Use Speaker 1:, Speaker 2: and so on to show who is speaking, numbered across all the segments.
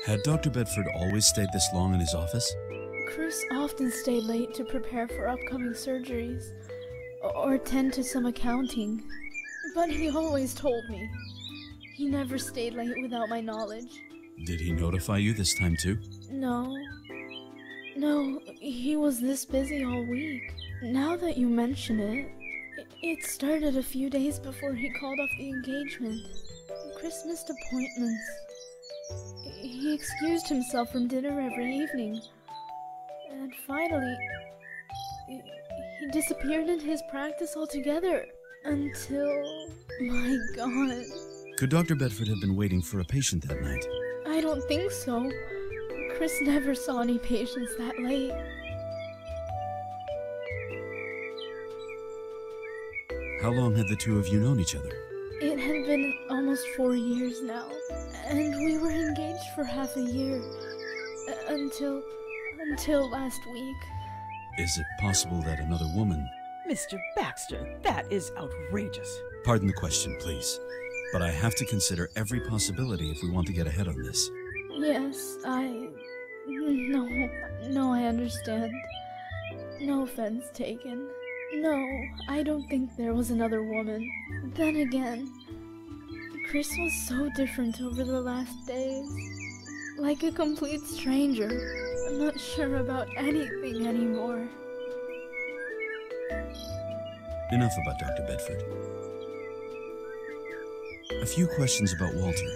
Speaker 1: Had Dr. Bedford always stayed this long in his office?
Speaker 2: Chris often stayed late to prepare for upcoming surgeries, or tend to some accounting. But he always told me. He never stayed late without my knowledge.
Speaker 1: Did he notify you this time too?
Speaker 2: No, he was this busy all week. Now that you mention it, it started a few days before he called off the engagement. Chris missed appointments. He excused himself from dinner every evening. And finally, he disappeared in his practice altogether. Until... my God.
Speaker 1: Could Dr. Bedford have been waiting for a patient that night?
Speaker 2: I don't think so. Chris never saw any patients that late.
Speaker 1: How long had the two of you known each other?
Speaker 2: It had been almost 4 years now, and we were engaged for half a year. Until last week.
Speaker 1: Is it possible that another woman...
Speaker 3: Mr. Baxter, that is outrageous.
Speaker 1: Pardon the question, please. But I have to consider every possibility if we want to get ahead on this.
Speaker 2: Yes, No, I understand. No offense taken. No, I don't think there was another woman. Then again, Chris was so different over the last days. Like a complete stranger. I'm not sure about anything anymore.
Speaker 1: Enough about Dr. Bedford. A few questions about Walter.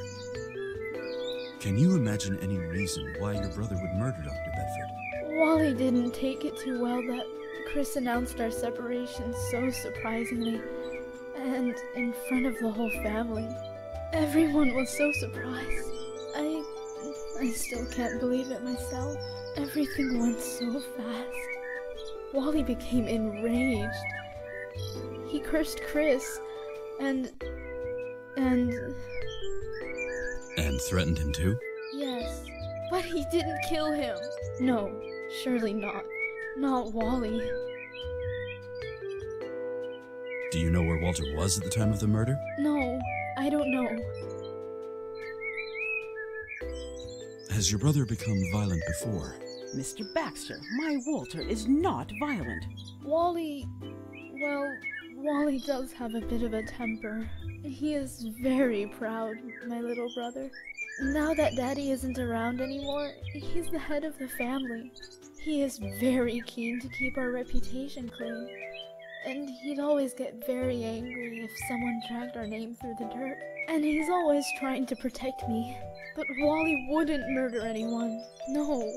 Speaker 1: Can you imagine any reason why your brother would murder Dr. Bedford?
Speaker 2: Wally didn't take it too well that Chris announced our separation so surprisingly, and in front of the whole family. Everyone was so surprised. I still can't believe it myself. Everything went so fast. Wally became enraged. He cursed Chris, and
Speaker 1: threatened him too?
Speaker 2: Yes, but he didn't kill him. No, surely not. Not Wally.
Speaker 1: Do you know where Walter was at the time of the murder?
Speaker 2: No, I don't know.
Speaker 1: Has your brother become violent before?
Speaker 3: Mr. Baxter, my Walter is not violent.
Speaker 2: Wally does have a bit of a temper. He is very proud, my little brother. Now that Daddy isn't around anymore, he's the head of the family. He is very keen to keep our reputation clean. And he'd always get very angry if someone dragged our name through the dirt. And he's always trying to protect me. But Wally wouldn't murder anyone. No,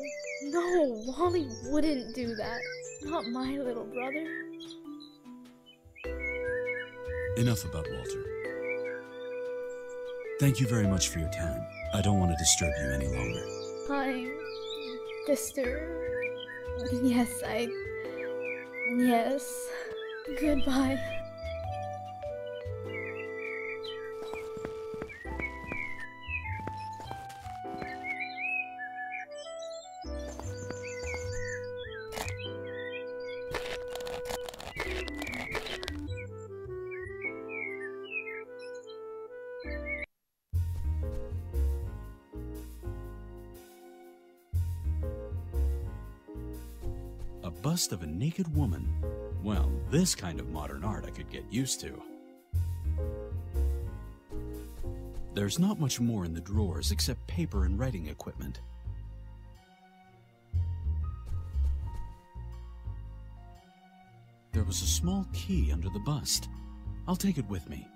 Speaker 2: Wally wouldn't do that. Not my little brother.
Speaker 1: Enough about Walter. Thank you very much for your time. I don't want to disturb you any longer.
Speaker 2: I'm disturbed. Yes. Goodbye.
Speaker 1: A bust of a naked woman. Well, this kind of modern art I could get used to. There's not much more in the drawers except paper and writing equipment. There was a small key under the bust. I'll take it with me.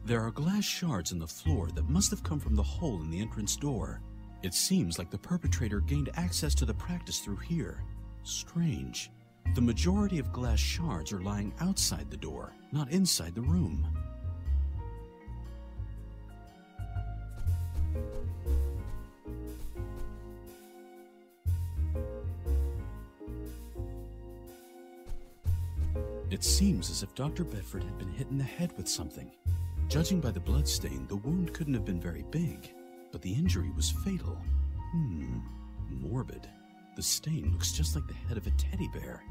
Speaker 1: There are glass shards in the floor that must have come from the hole in the entrance door. It seems like the perpetrator gained access to the practice through here. Strange. The majority of glass shards are lying outside the door, not inside the room. It seems as if Dr. Bedford had been hit in the head with something. Judging by the bloodstain, the wound couldn't have been very big, but the injury was fatal. Morbid. The stain looks just like the head of a teddy bear.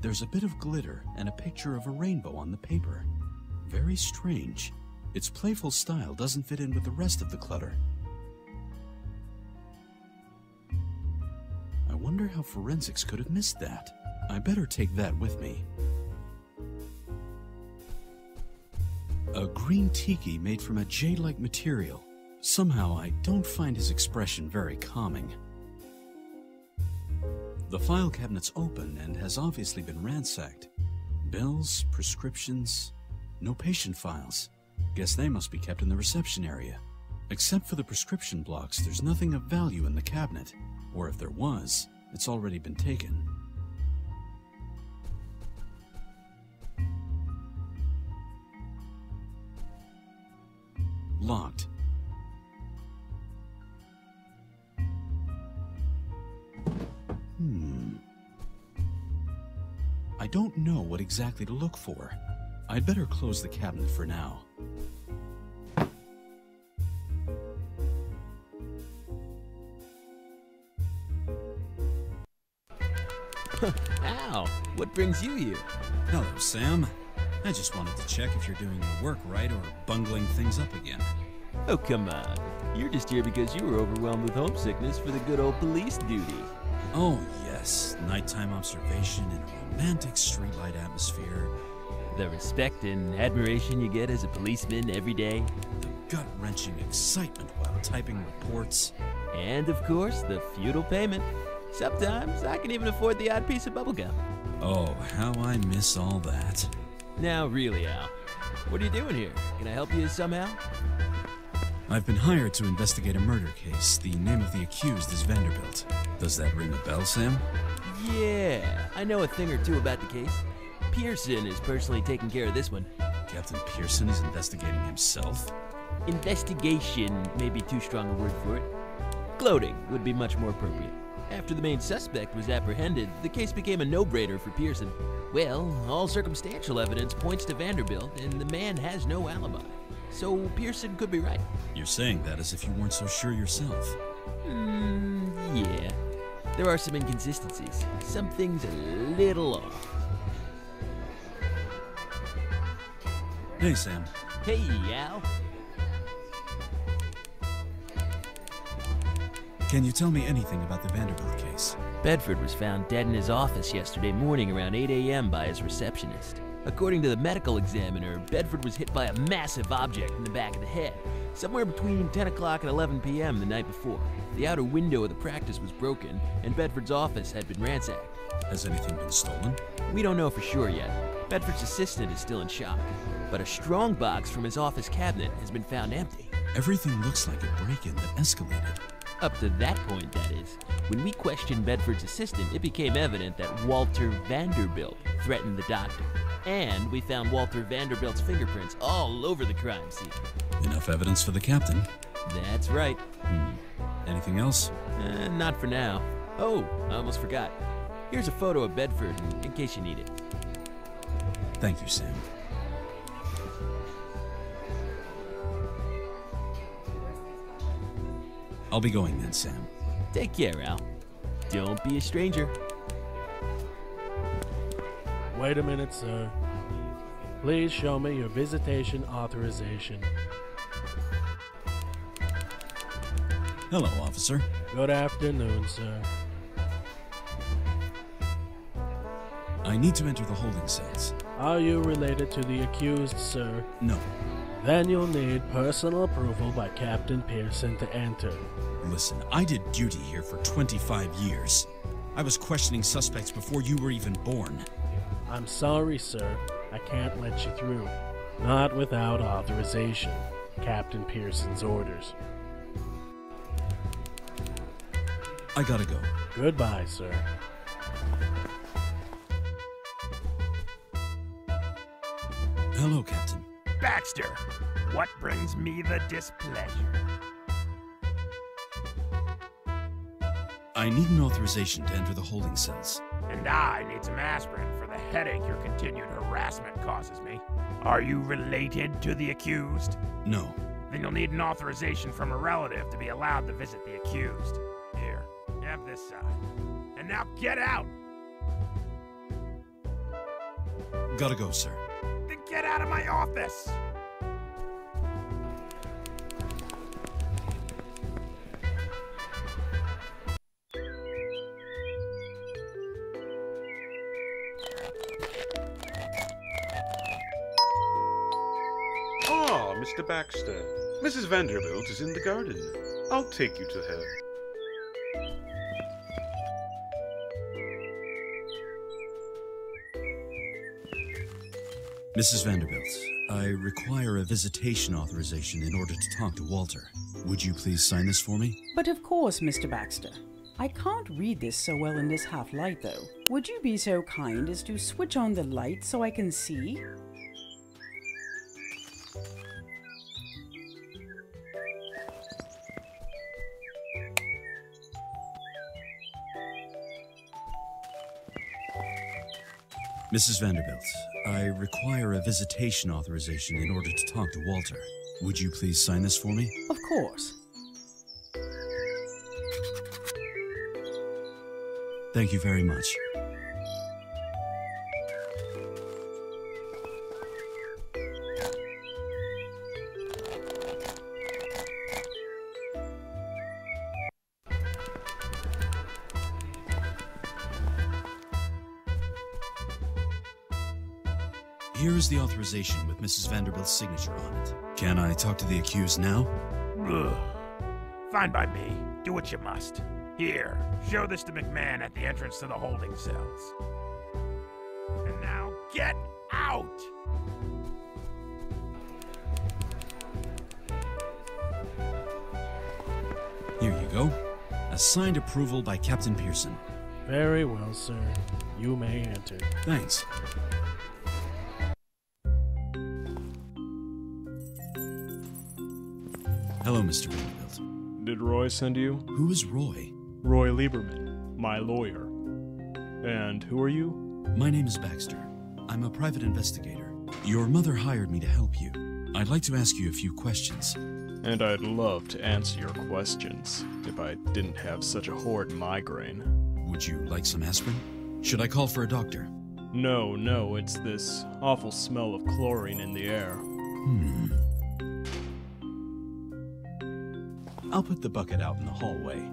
Speaker 1: There's a bit of glitter and a picture of a rainbow on the paper. Very strange. Its playful style doesn't fit in with the rest of the clutter. I wonder how forensics could have missed that. I better take that with me. A green tiki made from a jade-like material. Somehow, I don't find his expression very calming. The file cabinet's open and has obviously been ransacked. Bills, prescriptions, no patient files. Guess they must be kept in the reception area. Except for the prescription blocks, there's nothing of value in the cabinet. Or if there was, it's already been taken. Locked. I don't know what exactly to look for. I'd better close the cabinet for now.
Speaker 4: Al, what brings you here?
Speaker 1: Hello, Sam. I just wanted to check if you're doing your work right or bungling things up again.
Speaker 4: Oh, come on. You're just here because you were overwhelmed with homesickness for the good old police duty.
Speaker 1: Oh, yes. Nighttime observation in a romantic streetlight atmosphere.
Speaker 4: The respect and admiration you get as a policeman every day.
Speaker 1: The gut-wrenching excitement while typing reports.
Speaker 4: And, of course, the feudal payment. Sometimes I can even afford the odd piece of bubblegum.
Speaker 1: Oh, how I miss all that.
Speaker 4: Now, really, Al, what are you doing here? Can I help you somehow?
Speaker 1: I've been hired to investigate a murder case. The name of the accused is Vanderbilt. Does that ring a bell, Sam?
Speaker 4: Yeah, I know a thing or two about the case. Pearson is personally taking care of this one.
Speaker 1: Captain Pearson is investigating himself?
Speaker 4: Investigation may be too strong a word for it. Gloating would be much more appropriate. After the main suspect was apprehended, the case became a no-brainer for Pearson. Well, all circumstantial evidence points to Vanderbilt, and the man has no alibi. So Pearson could be right.
Speaker 1: You're saying that as if you weren't so sure yourself.
Speaker 4: Yeah. There are some inconsistencies. Some things a little off.
Speaker 1: Hey, Sam.
Speaker 4: Hey, Al.
Speaker 1: Can you tell me anything about the Vanderbilt case?
Speaker 4: Bedford was found dead in his office yesterday morning around 8 a.m. by his receptionist. According to the medical examiner, Bedford was hit by a massive object in the back of the head, somewhere between 10 o'clock and 11 p.m. the night before. The outer window of the practice was broken, and Bedford's office had been ransacked.
Speaker 1: Has anything been stolen?
Speaker 4: We don't know for sure yet. Bedford's assistant is still in shock, but a strong box from his office cabinet has been found empty.
Speaker 1: Everything looks like a break-in that escalated.
Speaker 4: Up to that point, that is. When we questioned Bedford's assistant, it became evident that Walter Vanderbilt threatened the doctor. And we found Walter Vanderbilt's fingerprints all over the crime scene.
Speaker 1: Enough evidence for the captain.
Speaker 4: That's right.
Speaker 1: Anything else?
Speaker 4: Not for now. Oh, I almost forgot. Here's a photo of Bedford in case you need it.
Speaker 1: Thank you, Sam. I'll be going then, Sam.
Speaker 4: Take care, Al. Don't be a stranger.
Speaker 5: Wait a minute, sir. Please show me your visitation authorization.
Speaker 1: Hello, officer.
Speaker 5: Good afternoon, sir.
Speaker 1: I need to enter the holding cells.
Speaker 5: Are you related to the accused, sir?
Speaker 1: No.
Speaker 5: Then you'll need personal approval by Captain Pearson to enter.
Speaker 1: Listen, I did duty here for 25 years. I was questioning suspects before you were even born.
Speaker 5: I'm sorry, sir. I can't let you through. Not without authorization. Captain Pearson's orders.
Speaker 1: I gotta go.
Speaker 5: Goodbye, sir.
Speaker 1: Hello, Captain.
Speaker 6: Baxter, what brings me the displeasure?
Speaker 1: I need an authorization to enter the holding cells.
Speaker 6: And I need some aspirin for the headache your continued harassment causes me. Are you related to the accused?
Speaker 1: No.
Speaker 6: Then you'll need an authorization from a relative to be allowed to visit the accused. Here, have this side. And now get out!
Speaker 1: Gotta go, sir.
Speaker 6: Then get Get out of my office!
Speaker 7: Ah, Mr. Baxter. Mrs. Vanderbilt is in the garden. I'll take you to her.
Speaker 1: Mrs. Vanderbilt, I require a visitation authorization in order to talk to Walter. Would you please sign this for me?
Speaker 3: But of course, Mr. Baxter. I can't read this so well in this half-light, though. Would you be so kind as to switch on the light so I can see?
Speaker 1: Mrs. Vanderbilt, I require a visitation authorization in order to talk to Walter. Would you please sign this for me?
Speaker 3: Of course.
Speaker 1: Thank you very much. Here is the authorization with Mrs. Vanderbilt's signature on it. Can I talk to the accused now?
Speaker 6: Ugh. Fine by me. Do what you must. Here, show this to McMahon at the entrance to the holding cells. And now, get out!
Speaker 1: Here you go. A signed approval by Captain Pearson.
Speaker 5: Very well, sir. You may enter.
Speaker 1: Thanks. Hello, Mr. Vanderbilt.
Speaker 8: Did Roy send you?
Speaker 1: Who is Roy?
Speaker 8: Roy Lieberman, my lawyer. And who are you?
Speaker 1: My name is Baxter. I'm a private investigator. Your mother hired me to help you. I'd like to ask you a few questions.
Speaker 8: And I'd love to answer your questions if I didn't have such a horrid migraine.
Speaker 1: Would you like some aspirin? Should I call for a doctor?
Speaker 8: No, it's this awful smell of chlorine in the air.
Speaker 1: I'll put the bucket out in the hallway.